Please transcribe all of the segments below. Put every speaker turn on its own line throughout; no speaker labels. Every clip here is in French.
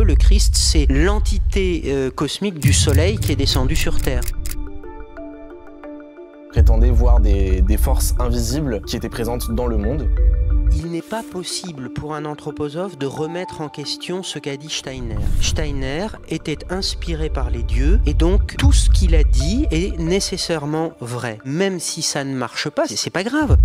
le Christ, c'est l'entité cosmique du soleil qui est descendue sur Terre.
Prétendait voir des forces invisibles qui étaient présentes dans le monde.
Il n'est pas possible pour un anthroposophe de remettre en question ce qu'a dit Steiner. Steiner était inspiré par les dieux et donc tout ce qu'il a dit est nécessairement vrai. Même si ça ne marche pas, c'est pas grave.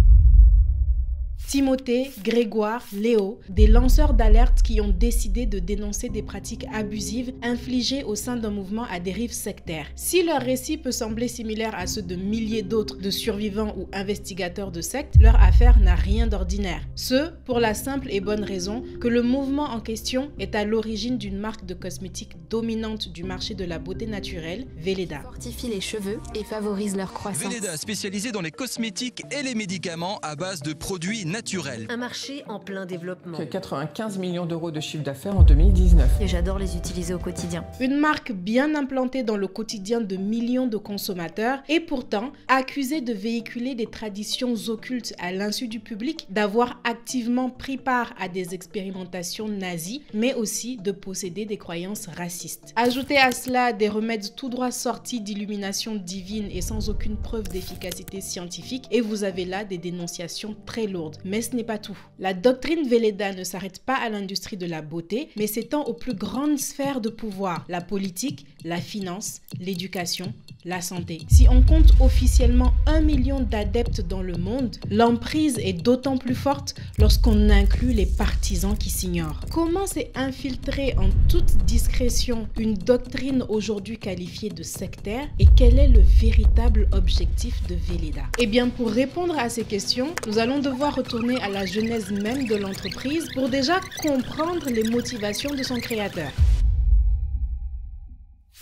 Timothée, Grégoire, Léo, des lanceurs d'alerte qui ont décidé de dénoncer des pratiques abusives infligées au sein d'un mouvement à dérive sectaire. Si leur récit peut sembler similaire à ceux de milliers d'autres de survivants ou investigateurs de sectes, leur affaire n'a rien d'ordinaire. Ce, pour la simple et bonne raison que le mouvement en question est à l'origine d'une marque de cosmétiques dominante du marché de la beauté naturelle, Velleda.
Fortifie les cheveux et favorise leur croissance.
Velleda, spécialisé dans les cosmétiques et les médicaments à base de produits naturels.
Un marché en plein développement.
95 millions d'euros de chiffre d'affaires en 2019.
Et j'adore les utiliser au quotidien.
Une marque bien implantée dans le quotidien de millions de consommateurs et pourtant accusée de véhiculer des traditions occultes à l'insu du public, d'avoir activement pris part à des expérimentations nazies, mais aussi de posséder des croyances racistes. Ajoutez à cela des remèdes tout droit sortis d'illumination divine et sans aucune preuve d'efficacité scientifique et vous avez là des dénonciations très lourdes. Mais ce n'est pas tout. La doctrine Velleda ne s'arrête pas à l'industrie de la beauté, mais s'étend aux plus grandes sphères de pouvoir, la politique, la finance, l'éducation, la santé. Si on compte officiellement 1 million d'adeptes dans le monde, l'emprise est d'autant plus forte lorsqu'on inclut les partisans qui s'ignorent. Comment s'est infiltrée en toute discrétion une doctrine aujourd'hui qualifiée de sectaire et quel est le véritable objectif de Velleda? Eh bien, pour répondre à ces questions, nous allons devoir retourner à la genèse même de l'entreprise pour déjà comprendre les motivations de son créateur.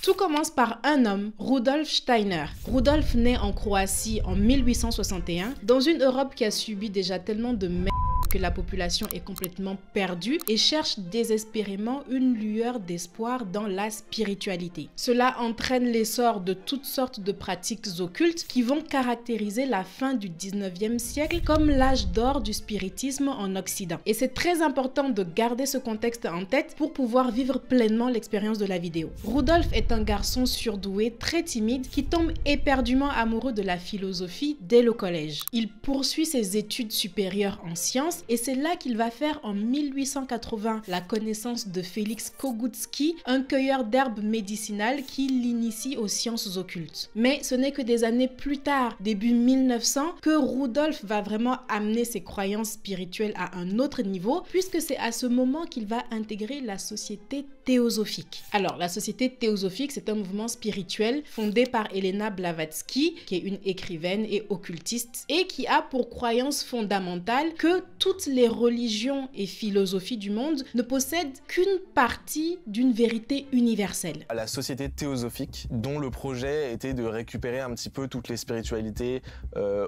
Tout commence par un homme, Rudolf Steiner. Rudolf naît en Croatie en 1861, dans une Europe qui a subi déjà tellement de merde que la population est complètement perdue et cherche désespérément une lueur d'espoir dans la spiritualité. Cela entraîne l'essor de toutes sortes de pratiques occultes qui vont caractériser la fin du 19e siècle comme l'âge d'or du spiritisme en Occident. Et c'est très important de garder ce contexte en tête pour pouvoir vivre pleinement l'expérience de la vidéo. Rudolf est un garçon surdoué, très timide, qui tombe éperdument amoureux de la philosophie dès le collège. Il poursuit ses études supérieures en sciences et c'est là qu'il va faire en 1880 la connaissance de Félix Kogutsky, un cueilleur d'herbes médicinales qui l'initie aux sciences occultes. Mais ce n'est que des années plus tard, début 1900, que Rudolf va vraiment amener ses croyances spirituelles à un autre niveau, puisque c'est à ce moment qu'il va intégrer la société théosophique. Alors, la société théosophique, c'est un mouvement spirituel fondé par Elena Blavatsky, qui est une écrivaine et occultiste, et qui a pour croyance fondamentale que toutes les religions et philosophies du monde ne possèdent qu'une partie d'une vérité universelle.
La société théosophique, dont le projet était de récupérer un petit peu toutes les spiritualités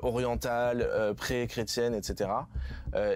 orientales, pré-chrétiennes, etc.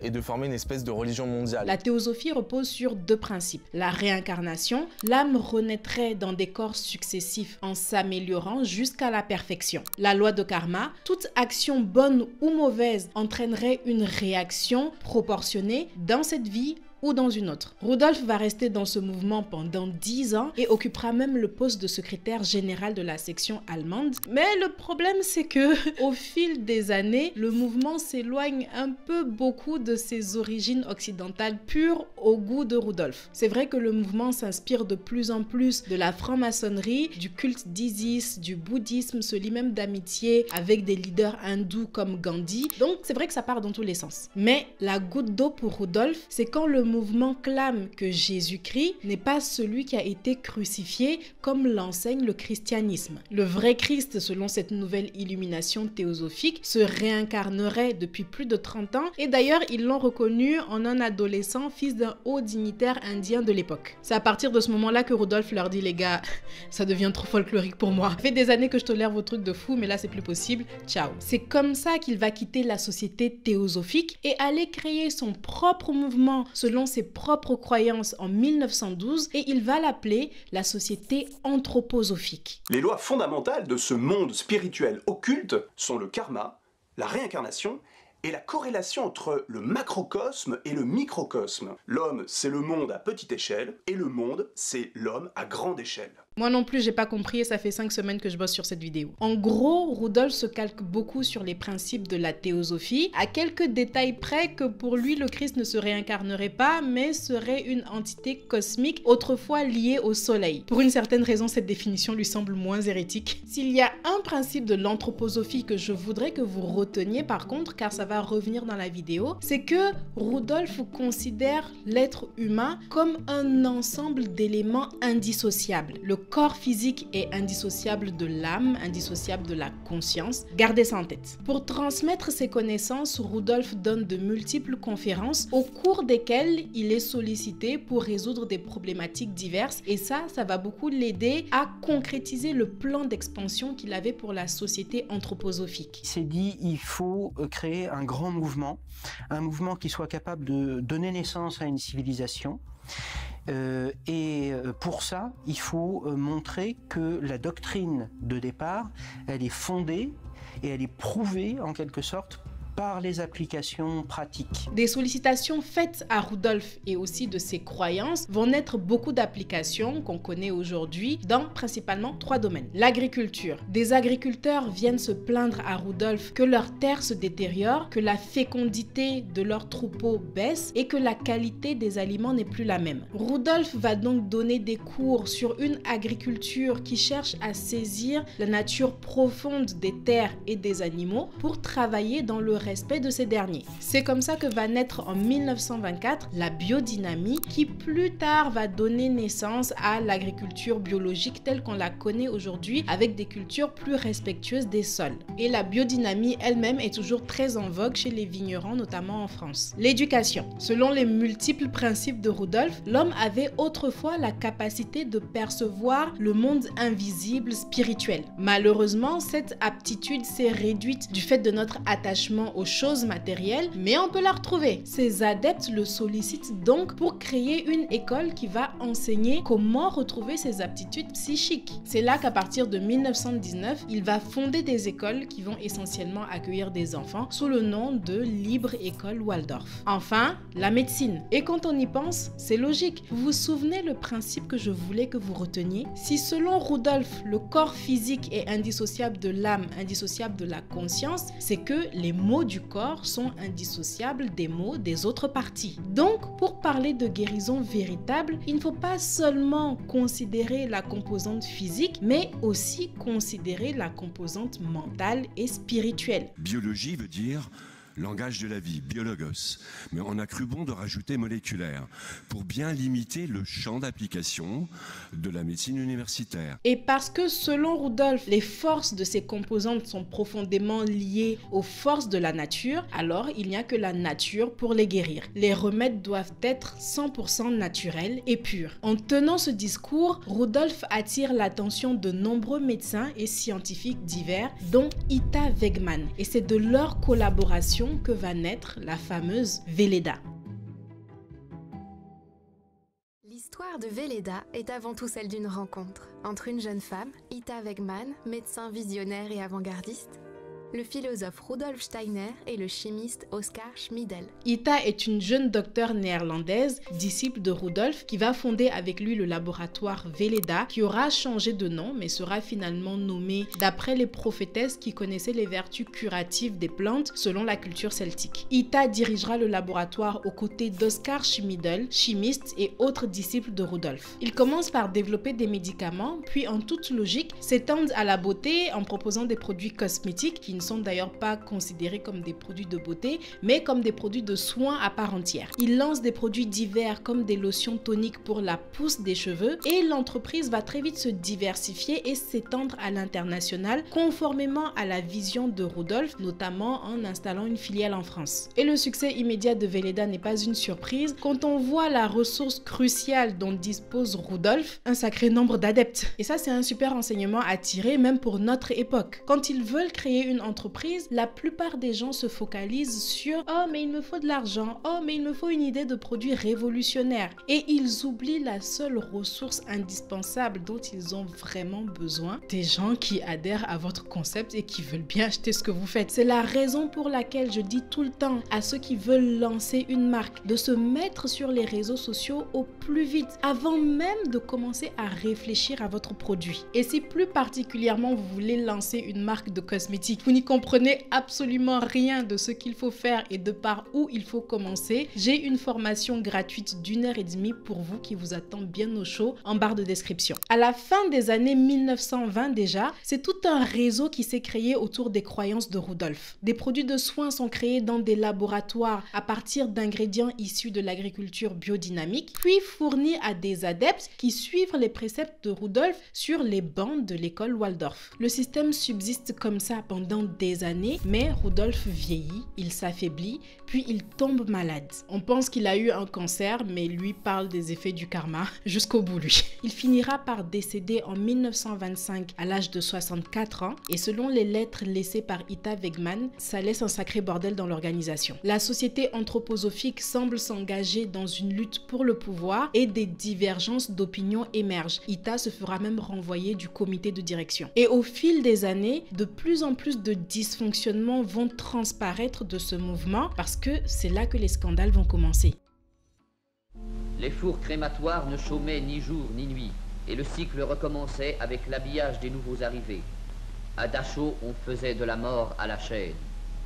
Et de former une espèce de religion mondiale.
La théosophie repose sur deux principes. La réincarnation, l'âme renaîtrait dans des corps successifs en s'améliorant jusqu'à la perfection. La loi de karma, toute action bonne ou mauvaise entraînerait une réaction proportionnée dans cette vie ou dans une autre. Rudolf va rester dans ce mouvement pendant 10 ans et occupera même le poste de secrétaire général de la section allemande. Mais le problème, c'est que au fil des années, le mouvement s'éloigne un peu beaucoup de ses origines occidentales pures au goût de Rudolf. C'est vrai que le mouvement s'inspire de plus en plus de la franc-maçonnerie, du culte d'Isis, du bouddhisme, se lie même d'amitié avec des leaders hindous comme Gandhi. Donc c'est vrai que ça part dans tous les sens. Mais la goutte d'eau pour Rudolf, c'est quand le mouvement clame que Jésus-Christ n'est pas celui qui a été crucifié comme l'enseigne le christianisme. Le vrai Christ, selon cette nouvelle illumination théosophique, se réincarnerait depuis plus de 30 ans et d'ailleurs ils l'ont reconnu en un adolescent fils d'un haut dignitaire indien de l'époque. C'est à partir de ce moment-là que Rudolf leur dit: les gars, ça devient trop folklorique pour moi. Ça fait des années que je tolère vos trucs de fou mais là c'est plus possible, ciao. C'est comme ça qu'il va quitter la société théosophique et aller créer son propre mouvement selon ses propres croyances en 1912 et il va l'appeler la société anthroposophique.
Les lois fondamentales de ce monde spirituel occulte sont le karma, la réincarnation est la corrélation entre le macrocosme et le microcosme. L'homme, c'est le monde à petite échelle, et le monde, c'est l'homme à grande échelle.
Moi non plus, j'ai pas compris et ça fait 5 semaines que je bosse sur cette vidéo. En gros, Rudolf se calque beaucoup sur les principes de la théosophie, à quelques détails près que pour lui, le Christ ne se réincarnerait pas, mais serait une entité cosmique autrefois liée au soleil. Pour une certaine raison, cette définition lui semble moins hérétique. S'il y a un principe de l'anthroposophie que je voudrais que vous reteniez par contre, car ça va revenir dans la vidéo, c'est que Rudolf considère l'être humain comme un ensemble d'éléments indissociables. Le corps physique est indissociable de l'âme, indissociable de la conscience. Gardez ça en tête. Pour transmettre ses connaissances, Rudolf donne de multiples conférences au cours desquelles il est sollicité pour résoudre des problématiques diverses et ça va beaucoup l'aider à concrétiser le plan d'expansion qu'il avait pour la société anthroposophique.
Il s'est dit il faut créer un grand mouvement, un mouvement qui soit capable de donner naissance à une civilisation. Et pour ça, il faut montrer que la doctrine de départ, elle est fondée et elle est prouvée en quelque sorte par les applications pratiques.
Des sollicitations faites à Rudolf et aussi de ses croyances vont naître beaucoup d'applications qu'on connaît aujourd'hui dans principalement 3 domaines. L'agriculture. Des agriculteurs viennent se plaindre à Rudolf que leurs terres se détériorent, que la fécondité de leurs troupeaux baisse et que la qualité des aliments n'est plus la même. Rudolf va donc donner des cours sur une agriculture qui cherche à saisir la nature profonde des terres et des animaux pour travailler dans le respect de ces derniers. C'est comme ça que va naître en 1924 la biodynamie qui plus tard va donner naissance à l'agriculture biologique telle qu'on la connaît aujourd'hui avec des cultures plus respectueuses des sols. Et la biodynamie elle-même est toujours très en vogue chez les vignerons, notamment en France. L'éducation. Selon les multiples principes de Rudolf, l'homme avait autrefois la capacité de percevoir le monde invisible spirituel. Malheureusement, cette aptitude s'est réduite du fait de notre attachement aux choses matérielles, mais on peut la retrouver. Ses adeptes le sollicitent donc pour créer une école qui va enseigner comment retrouver ses aptitudes psychiques. C'est là qu'à partir de 1919, il va fonder des écoles qui vont essentiellement accueillir des enfants sous le nom de Libre École Waldorf. Enfin, la médecine. Et quand on y pense, c'est logique. Vous vous souvenez le principe que je voulais que vous reteniez? Si selon Rudolf, le corps physique est indissociable de l'âme, indissociable de la conscience, c'est que les mots du corps sont indissociables des mots des autres parties. Donc, pour parler de guérison véritable, il ne faut pas seulement considérer la composante physique, mais aussi considérer la composante mentale et spirituelle.
Biologie veut dire langage de la vie, biologos. Mais on a cru bon de rajouter moléculaire pour bien limiter le champ d'application de la médecine universitaire.
Et parce que selon Rudolf, les forces de ces composantes sont profondément liées aux forces de la nature, alors il n'y a que la nature pour les guérir. Les remèdes doivent être 100% naturels et purs. En tenant ce discours, Rudolf attire l'attention de nombreux médecins et scientifiques divers, dont Ita Wegman. Et c'est de leur collaboration que va naître la fameuse Velleda.
L'histoire de Velleda est avant tout celle d'une rencontre entre une jeune femme, Ita Wegman, médecin visionnaire et avant-gardiste, le philosophe Rudolf Steiner et le chimiste Oskar Schmidl.
Ita est une jeune docteure néerlandaise, disciple de Rudolf, qui va fonder avec lui le laboratoire Velleda, qui aura changé de nom, mais sera finalement nommé d'après les prophétesses qui connaissaient les vertus curatives des plantes selon la culture celtique. Ita dirigera le laboratoire aux côtés d'Oskar Schmidl, chimiste et autres disciples de Rudolf. Il commence par développer des médicaments, puis en toute logique s'étendent à la beauté en proposant des produits cosmétiques qui ne sont d'ailleurs pas considérés comme des produits de beauté, mais comme des produits de soins à part entière. Il lance des produits divers comme des lotions toniques pour la pousse des cheveux et l'entreprise va très vite se diversifier et s'étendre à l'international conformément à la vision de Rudolf, notamment en installant une filiale en France. Et le succès immédiat de Velleda n'est pas une surprise quand on voit la ressource cruciale dont dispose Rudolf, un sacré nombre d'adeptes. Et ça, c'est un super enseignement à tirer même pour notre époque. Quand ils veulent créer une entreprise, la plupart des gens se focalisent sur « Oh, mais il me faut de l'argent. Oh, mais il me faut une idée de produit révolutionnaire. » Et ils oublient la seule ressource indispensable dont ils ont vraiment besoin, des gens qui adhèrent à votre concept et qui veulent bien acheter ce que vous faites. C'est la raison pour laquelle je dis tout le temps à ceux qui veulent lancer une marque de se mettre sur les réseaux sociaux au plus vite, avant même de commencer à réfléchir à votre produit. Et si plus particulièrement vous voulez lancer une marque de cosmétiques, vous n'y comprenez absolument rien de ce qu'il faut faire et de par où il faut commencer, j'ai une formation gratuite d'1h30 pour vous qui vous attend bien au chaud en barre de description. À la fin des années 1920 déjà, c'est tout un réseau qui s'est créé autour des croyances de Rudolf. Des produits de soins sont créés dans des laboratoires à partir d'ingrédients issus de l'agriculture biodynamique, puis fournis à des adeptes qui suivent les préceptes de Rudolf sur les bancs de l'école Waldorf. Le système subsiste comme ça pendant des années, mais Rudolf vieillit, il s'affaiblit, puis il tombe malade. On pense qu'il a eu un cancer, mais lui parle des effets du karma jusqu'au bout lui. Il finira par décéder en 1925 à l'âge de 64 ans et selon les lettres laissées par Ita Wegman, ça laisse un sacré bordel dans l'organisation. La société anthroposophique semble s'engager dans une lutte pour le pouvoir et des divergences d'opinion émergent. Ita se fera même renvoyer du comité de direction. Et au fil des années, de plus en plus de dysfonctionnements vont transparaître de ce mouvement parce que c'est là que les scandales vont commencer.
Les fours crématoires ne chômaient ni jour ni nuit, et le cycle recommençait avec l'habillage des nouveaux arrivés. À Dachau, on faisait de la mort à la chaîne.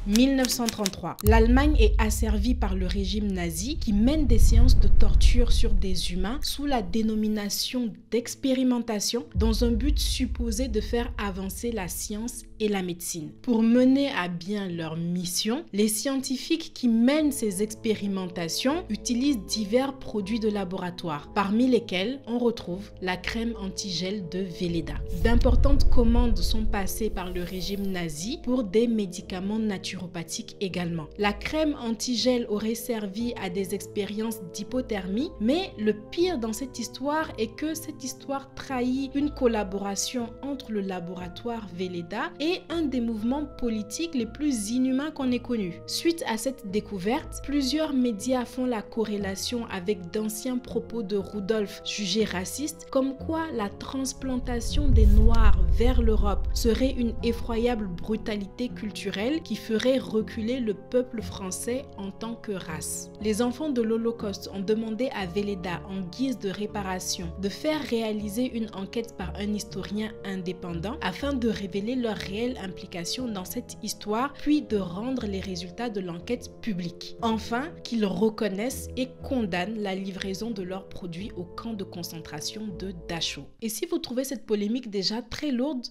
1933. L'Allemagne est asservie par le régime nazi qui mène des séances de torture sur des humains sous la dénomination d'expérimentation dans un but supposé de faire avancer la science et la médecine. Pour mener à bien leur mission, les scientifiques qui mènent ces expérimentations utilisent divers produits de laboratoire, parmi lesquels on retrouve la crème antigel de Velleda. D'importantes commandes sont passées par le régime nazi pour des médicaments naturopathiques également. La crème antigel aurait servi à des expériences d'hypothermie, mais le pire dans cette histoire est que cette histoire trahit une collaboration entre le laboratoire Velleda et un des mouvements politiques les plus inhumains qu'on ait connus. Suite à cette découverte, plusieurs médias font la corrélation avec d'anciens propos de Rudolf jugés racistes, comme quoi la transplantation des Noirs vers l'Europe serait une effroyable brutalité culturelle qui ferait reculer le peuple français en tant que race. Les enfants de l'Holocauste ont demandé à Velleda, en guise de réparation, de faire réaliser une enquête par un historien indépendant afin de révéler leur réelle implication dans cette histoire, puis de rendre les résultats de l'enquête publics. Enfin, qu'ils reconnaissent et condamnent la livraison de leurs produits au camp de concentration de Dachau. Et si vous trouvez cette polémique déjà très lourde,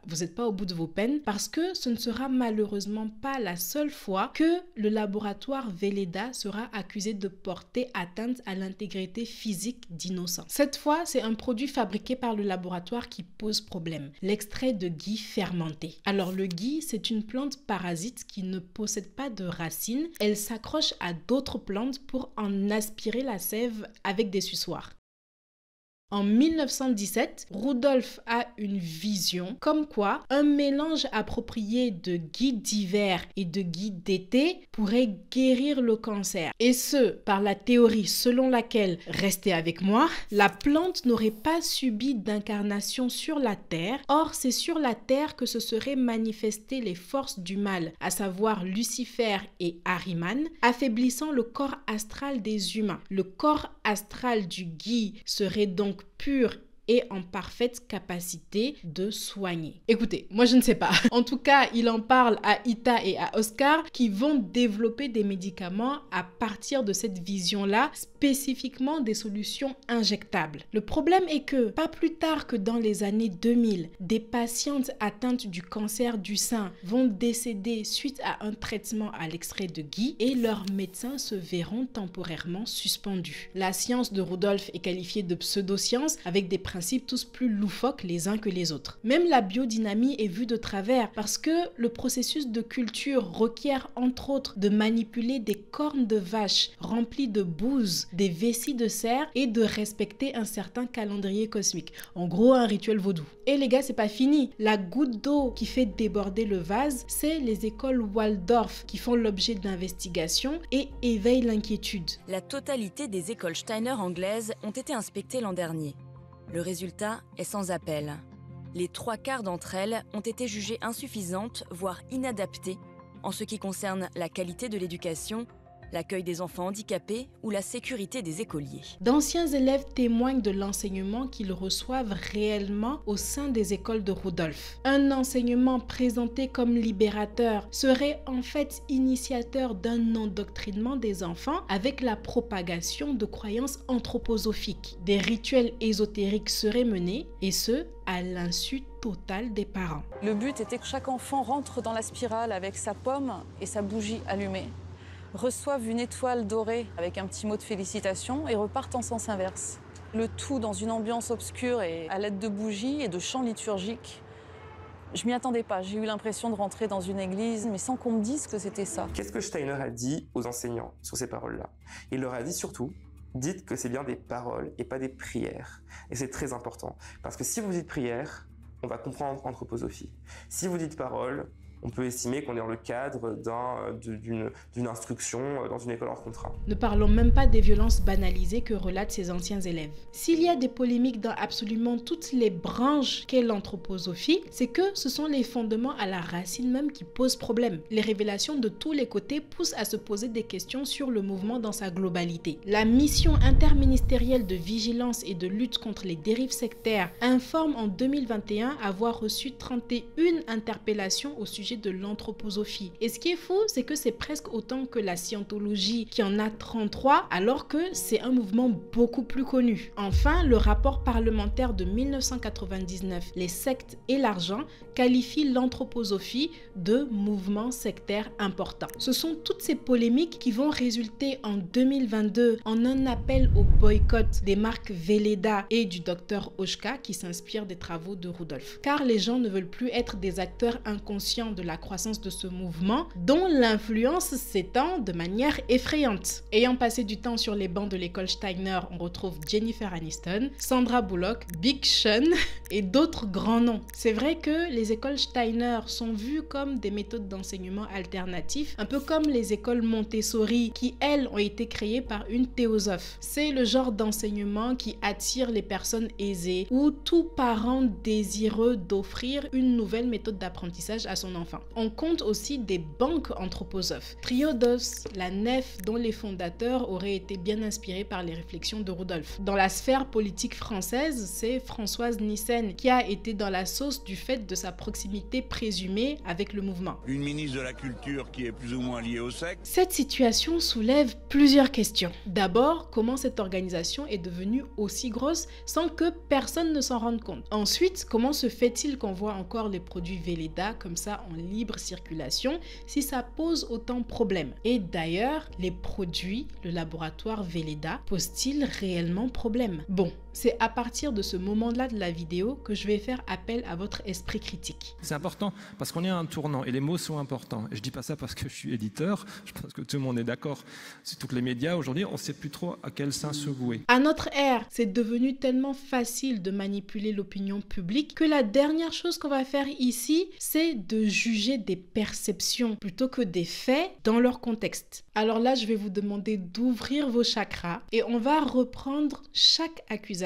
vous n'êtes pas au bout de vos peines, parce que ce ne sera malheureusement pas la seule fois que le laboratoire Velleda sera accusé de porter atteinte à l'intégrité physique d'innocents. Cette fois, c'est un produit fabriqué par le laboratoire qui pose problème, l'extrait de gui fermenté. Alors le gui, c'est une plante parasite qui ne possède pas de racines, elle s'accroche à d'autres plantes pour en aspirer la sève avec des suçoirs. En 1917, Rudolf a une vision comme quoi un mélange approprié de gui d'hiver et de gui d'été pourrait guérir le cancer. Et ce, par la théorie selon laquelle, restez avec moi, la plante n'aurait pas subi d'incarnation sur la Terre. Or, c'est sur la Terre que se seraient manifestées les forces du mal, à savoir Lucifer et Ahriman, affaiblissant le corps astral des humains. Le corps astral du gui serait donc pur et en parfaite capacité de soigner. Écoutez, moi je ne sais pas. En tout cas, il en parle à Ita et à Oscar qui vont développer des médicaments à partir de cette vision-là, spécifiquement des solutions injectables. Le problème est que, pas plus tard que dans les années 2000, des patientes atteintes du cancer du sein vont décéder suite à un traitement à l'extrait de gui et leurs médecins se verront temporairement suspendus. La science de Rudolf est qualifiée de pseudoscience avec des principes tous plus loufoques les uns que les autres. Même la biodynamie est vue de travers parce que le processus de culture requiert entre autres de manipuler des cornes de vache remplies de bouse, des vessies de cerf et de respecter un certain calendrier cosmique. En gros, un rituel vaudou. Et les gars, c'est pas fini. La goutte d'eau qui fait déborder le vase, c'est les écoles Waldorf qui font l'objet d'investigations et éveillent l'inquiétude.
La totalité des écoles Steiner anglaises ont été inspectées l'an dernier. Le résultat est sans appel. Les 3/4 d'entre elles ont été jugées insuffisantes, voire inadaptées, en ce qui concerne la qualité de l'éducation, l'accueil des enfants handicapés ou la sécurité des écoliers.
D'anciens élèves témoignent de l'enseignement qu'ils reçoivent réellement au sein des écoles de Rudolf. Un enseignement présenté comme libérateur serait en fait initiateur d'un endoctrinement des enfants avec la propagation de croyances anthroposophiques. Des rituels ésotériques seraient menés, et ce, à l'insu totale des parents.
Le but était que chaque enfant rentre dans la spirale avec sa pomme et sa bougie allumée, reçoivent une étoile dorée avec un petit mot de félicitations et repartent en sens inverse. Le tout dans une ambiance obscure et à l'aide de bougies et de chants liturgiques. Je m'y attendais pas, j'ai eu l'impression de rentrer dans une église, mais sans qu'on me dise que c'était ça.
Qu'est-ce que Steiner a dit aux enseignants sur ces paroles-là? Il leur a dit surtout, dites que c'est bien des paroles et pas des prières. Et c'est très important, parce que si vous dites prière, on va comprendre anthroposophie. Si vous dites paroles, on peut estimer qu'on est dans le cadre d'une instruction dans une école hors contrat.
Ne parlons même pas des violences banalisées que relatent ces anciens élèves. S'il y a des polémiques dans absolument toutes les branches qu'est l'anthroposophie, c'est que ce sont les fondements à la racine même qui posent problème. Les révélations de tous les côtés poussent à se poser des questions sur le mouvement dans sa globalité. La mission interministérielle de vigilance et de lutte contre les dérives sectaires informe en 2021 avoir reçu 31 interpellations au sujet de l'anthroposophie. Et ce qui est fou, c'est que c'est presque autant que la scientologie qui en a 33, alors que c'est un mouvement beaucoup plus connu. Enfin, le rapport parlementaire de 1999, Les sectes et l'argent, qualifie l'anthroposophie de mouvement sectaire important. Ce sont toutes ces polémiques qui vont résulter en 2022 en un appel au boycott des marques Velleda et du docteur Oshka qui s'inspire des travaux de Rudolf. Car les gens ne veulent plus être des acteurs inconscients de la croissance de ce mouvement dont l'influence s'étend de manière effrayante. Ayant passé du temps sur les bancs de l'école Steiner, on retrouve Jennifer Aniston, Sandra Bullock, Big Sean et d'autres grands noms. C'est vrai que les écoles Steiner sont vues comme des méthodes d'enseignement alternatifs, un peu comme les écoles Montessori qui, elles, ont été créées par une théosophe. C'est le genre d'enseignement qui attire les personnes aisées ou tout parent désireux d'offrir une nouvelle méthode d'apprentissage à son enfant. On compte aussi des banques anthroposophes. Triodos, la nef dont les fondateurs auraient été bien inspirés par les réflexions de Rudolf. Dans la sphère politique française, c'est Françoise Nyssen qui a été dans la sauce du fait de sa proximité présumée avec le mouvement.
Une ministre de la Culture qui est plus ou moins liée au secte.
Cette situation soulève plusieurs questions. D'abord, comment cette organisation est devenue aussi grosse sans que personne ne s'en rende compte? Ensuite, comment se fait-il qu'on voit encore les produits Velleda comme ça en libre circulation si ça pose autant de problèmes? Et d'ailleurs, les produits, le laboratoire Velleda, posent-ils réellement problème? Bon, c'est à partir de ce moment-là de la vidéo que je vais faire appel à votre esprit critique.
C'est important parce qu'on est à un tournant et les mots sont importants. Et je dis pas ça parce que je suis éditeur, je pense que tout le monde est d'accord. C'est tous les médias aujourd'hui, on ne sait plus trop à quel sein se vouer.
À notre ère, c'est devenu tellement facile de manipuler l'opinion publique que la dernière chose qu'on va faire ici, c'est de juger des perceptions plutôt que des faits dans leur contexte. Alors là, je vais vous demander d'ouvrir vos chakras et on va reprendre chaque accusation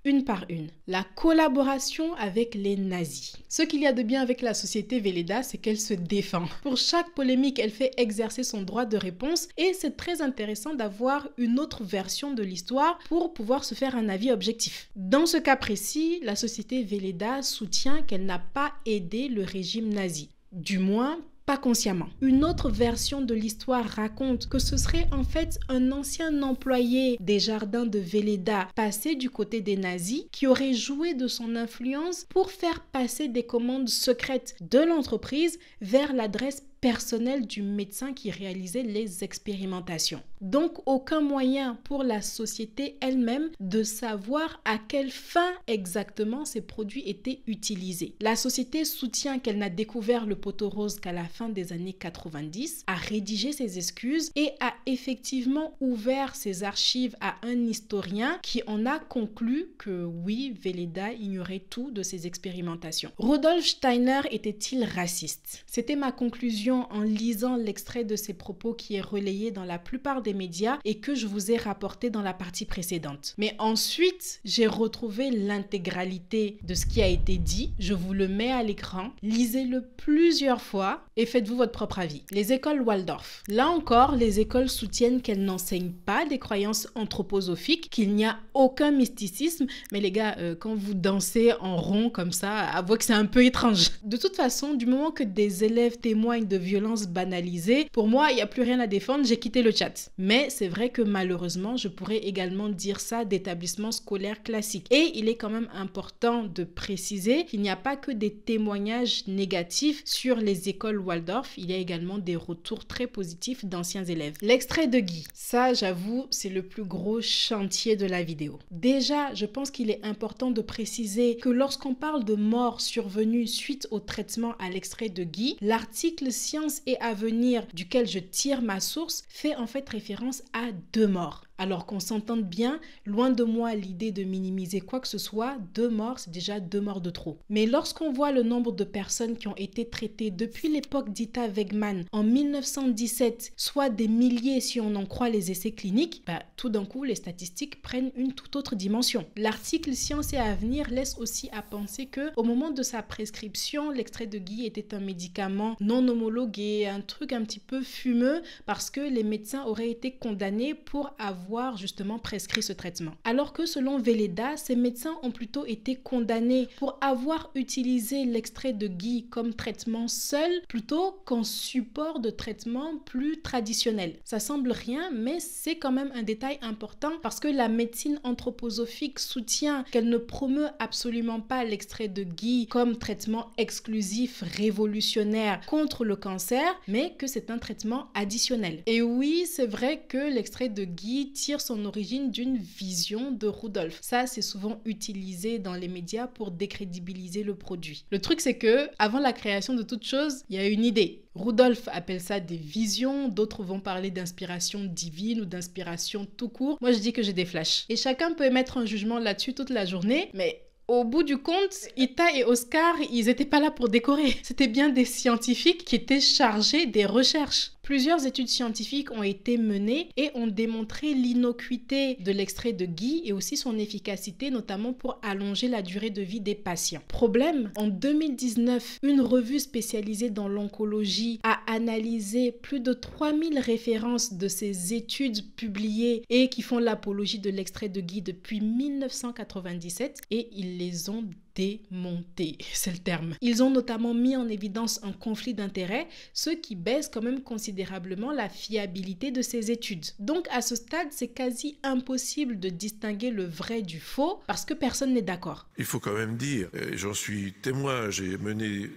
une par une. La collaboration avec les nazis. Ce qu'il y a de bien avec la société Velleda, c'est qu'elle se défend. Pour chaque polémique, elle fait exercer son droit de réponse et c'est très intéressant d'avoir une autre version de l'histoire pour pouvoir se faire un avis objectif. Dans ce cas précis, la société Velleda soutient qu'elle n'a pas aidé le régime nazi. Du moins, pas consciemment. Une autre version de l'histoire raconte que ce serait en fait un ancien employé des jardins de Velleda passé du côté des nazis qui aurait joué de son influence pour faire passer des commandes secrètes de l'entreprise vers l'adresse personnel du médecin qui réalisait les expérimentations. Donc aucun moyen pour la société elle-même de savoir à quelle fin exactement ces produits étaient utilisés. La société soutient qu'elle n'a découvert le poteau rose qu'à la fin des années 90, a rédigé ses excuses et a effectivement ouvert ses archives à un historien qui en a conclu que oui, Velleda ignorait tout de ses expérimentations. Rudolf Steiner était-il raciste? C'était ma conclusion en lisant l'extrait de ses propos qui est relayé dans la plupart des médias et que je vous ai rapporté dans la partie précédente. Mais ensuite, j'ai retrouvé l'intégralité de ce qui a été dit. Je vous le mets à l'écran. Lisez-le plusieurs fois et faites-vous votre propre avis. Les écoles Waldorf. Là encore, les écoles soutiennent qu'elles n'enseignent pas des croyances anthroposophiques, qu'il n'y a aucun mysticisme. Mais les gars, quand vous dansez en rond comme ça, avouez que c'est un peu étrange. De toute façon, du moment que des élèves témoignent de violences banalisées, pour moi, il n'y a plus rien à défendre, j'ai quitté le chat. Mais c'est vrai que malheureusement, je pourrais également dire ça d'établissements scolaires classiques. Et il est quand même important de préciser qu'il n'y a pas que des témoignages négatifs sur les écoles Waldorf, il y a également des retours très positifs d'anciens élèves. L'extrait de Guy, ça j'avoue, c'est le plus gros chantier de la vidéo. Déjà, je pense qu'il est important de préciser que lorsqu'on parle de mort survenue suite au traitement à l'extrait de Guy, l'article Science et Avenir duquel je tire ma source fait en fait référence à 2 morts. Alors qu'on s'entende bien, loin de moi l'idée de minimiser quoi que ce soit, 2 morts, c'est déjà 2 morts de trop. Mais lorsqu'on voit le nombre de personnes qui ont été traitées depuis l'époque d'Ita Wegman en 1917, soit des milliers si on en croit les essais cliniques, tout d'un coup les statistiques prennent une toute autre dimension. L'article Science et Avenir laisse aussi à penser que au moment de sa prescription, l'extrait de Guy était un médicament non homologué, un truc un petit peu fumeux parce que les médecins auraient été condamnés pour avoir justement prescrit ce traitement. Alors que selon Velleda, ces médecins ont plutôt été condamnés pour avoir utilisé l'extrait de Guy comme traitement seul plutôt qu'en support de traitement plus traditionnel. Ça semble rien, mais c'est quand même un détail important parce que la médecine anthroposophique soutient qu'elle ne promeut absolument pas l'extrait de Guy comme traitement exclusif révolutionnaire contre le cancer, mais que c'est un traitement additionnel. Et oui, c'est vrai que l'extrait de Guy tire son origine d'une vision de Rudolf. Ça, c'est souvent utilisé dans les médias pour décrédibiliser le produit. Le truc, c'est que avant la création de toute chose, il y a une idée. Rudolf appelle ça des visions, d'autres vont parler d'inspiration divine ou d'inspiration tout court. Moi, je dis que j'ai des flashs. Et chacun peut émettre un jugement là-dessus toute la journée, mais au bout du compte, Ita et Oscar, ils n'étaient pas là pour décorer. C'était bien des scientifiques qui étaient chargés des recherches. Plusieurs études scientifiques ont été menées et ont démontré l'innocuité de l'extrait de Guy et aussi son efficacité, notamment pour allonger la durée de vie des patients. Problème, en 2019, une revue spécialisée dans l'oncologie a analysé plus de 3000 références de ces études publiées et qui font l'apologie de l'extrait de Guy depuis 1997 et ils les ont démontés, c'est le terme. Ils ont notamment mis en évidence un conflit d'intérêts, ce qui baisse quand même considérablement la fiabilité de ces études. Donc à ce stade, c'est quasi impossible de distinguer le vrai du faux parce que personne n'est d'accord.
Il faut quand même dire, et j'en suis témoin, j'ai mené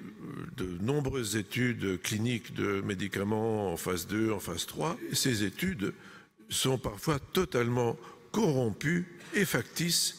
de nombreuses études cliniques de médicaments en phase 2, en phase 3, et ces études sont parfois totalement corrompues et factices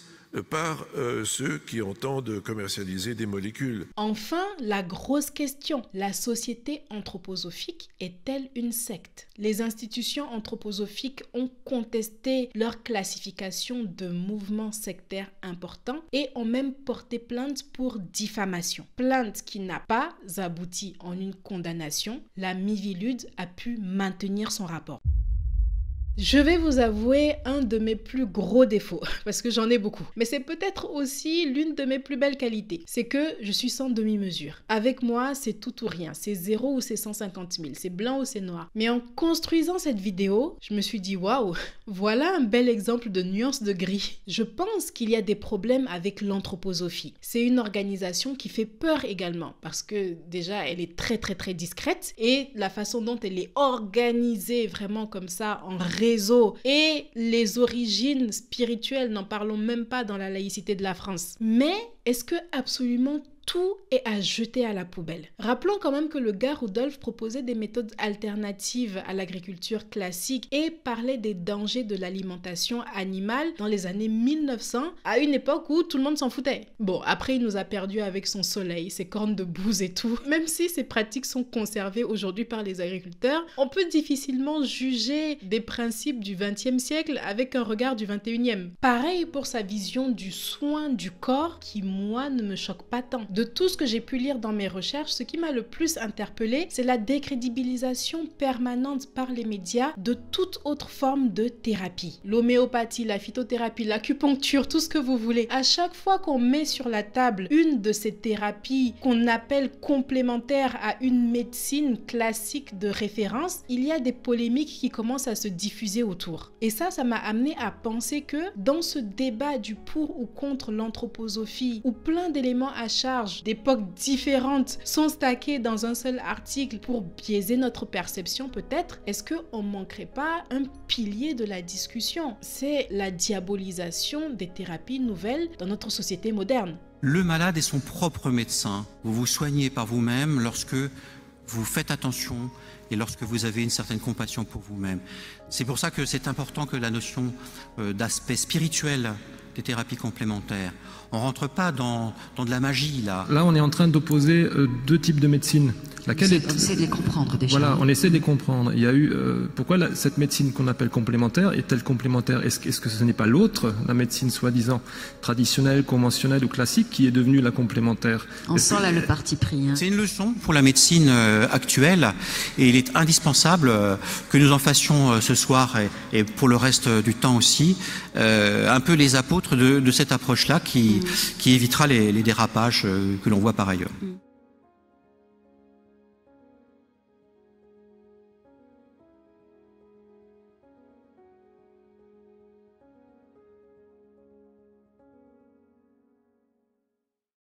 par ceux qui entendent commercialiser des molécules.
Enfin, la grosse question, la société anthroposophique est-elle une secte? Les institutions anthroposophiques ont contesté leur classification de mouvements sectaires importants et ont même porté plainte pour diffamation. Plainte qui n'a pas abouti en une condamnation. La Miviludes a pu maintenir son rapport. Je vais vous avouer un de mes plus gros défauts, parce que j'en ai beaucoup. Mais c'est peut-être aussi l'une de mes plus belles qualités. C'est que je suis sans demi-mesure. Avec moi, c'est tout ou rien. C'est 0 ou c'est 150 000. C'est blanc ou c'est noir. Mais en construisant cette vidéo, je me suis dit, waouh, voilà un bel exemple de nuance de gris. Je pense qu'il y a des problèmes avec l'anthroposophie. C'est une organisation qui fait peur également, parce que déjà, elle est très discrète. Et la façon dont elle est organisée vraiment comme ça, en réseau, et les origines spirituelles, n'en parlons même pas dans la laïcité de la France. Mais Est-ce que absolument tout est à jeter à la poubelle? Rappelons quand même que le gars Rudolf proposait des méthodes alternatives à l'agriculture classique et parlait des dangers de l'alimentation animale dans les années 1900, à une époque où tout le monde s'en foutait. Bon, après il nous a perdus avec son soleil, ses cornes de bouse et tout. Même si ces pratiques sont conservées aujourd'hui par les agriculteurs, on peut difficilement juger des principes du XXe siècle avec un regard du XXIe. Pareil pour sa vision du soin du corps qui, moi, ne me choque pas tant. De tout ce que j'ai pu lire dans mes recherches, ce qui m'a le plus interpellée, c'est la décrédibilisation permanente par les médias de toute autre forme de thérapie. L'homéopathie, la phytothérapie, l'acupuncture, tout ce que vous voulez. À chaque fois qu'on met sur la table une de ces thérapies qu'on appelle complémentaires à une médecine classique de référence, il y a des polémiques qui commencent à se diffuser autour. Et ça m'a amené à penser que dans ce débat du pour ou contre l'anthroposophie, où plein d'éléments à charge d'époques différentes sont stackés dans un seul article pour biaiser notre perception peut-être, est-ce qu'on ne manquerait pas un pilier de la discussion? C'est la diabolisation des thérapies nouvelles dans notre société moderne.
Le malade est son propre médecin. Vous vous soignez par vous-même lorsque vous faites attention et lorsque vous avez une certaine compassion pour vous-même. C'est pour ça que c'est important que la notion d'aspect spirituel des thérapies complémentaires. On ne rentre pas dans de la magie, là.
Là, on est en train d'opposer deux types de médecine.
On essaie de les comprendre déjà.
Voilà, on essaie de les comprendre. Il y a eu pourquoi cette médecine qu'on appelle complémentaire est-elle complémentaire? Est-ce que ce n'est pas l'autre, la médecine soi-disant traditionnelle, conventionnelle ou classique, qui est devenue la complémentaire?
On sent là le parti pris.
C'est une leçon pour la médecine actuelle et il est indispensable que nous en fassions ce soir et pour le reste du temps aussi un peu les apôtres de cette approche-là qui évitera les dérapages que l'on voit par ailleurs.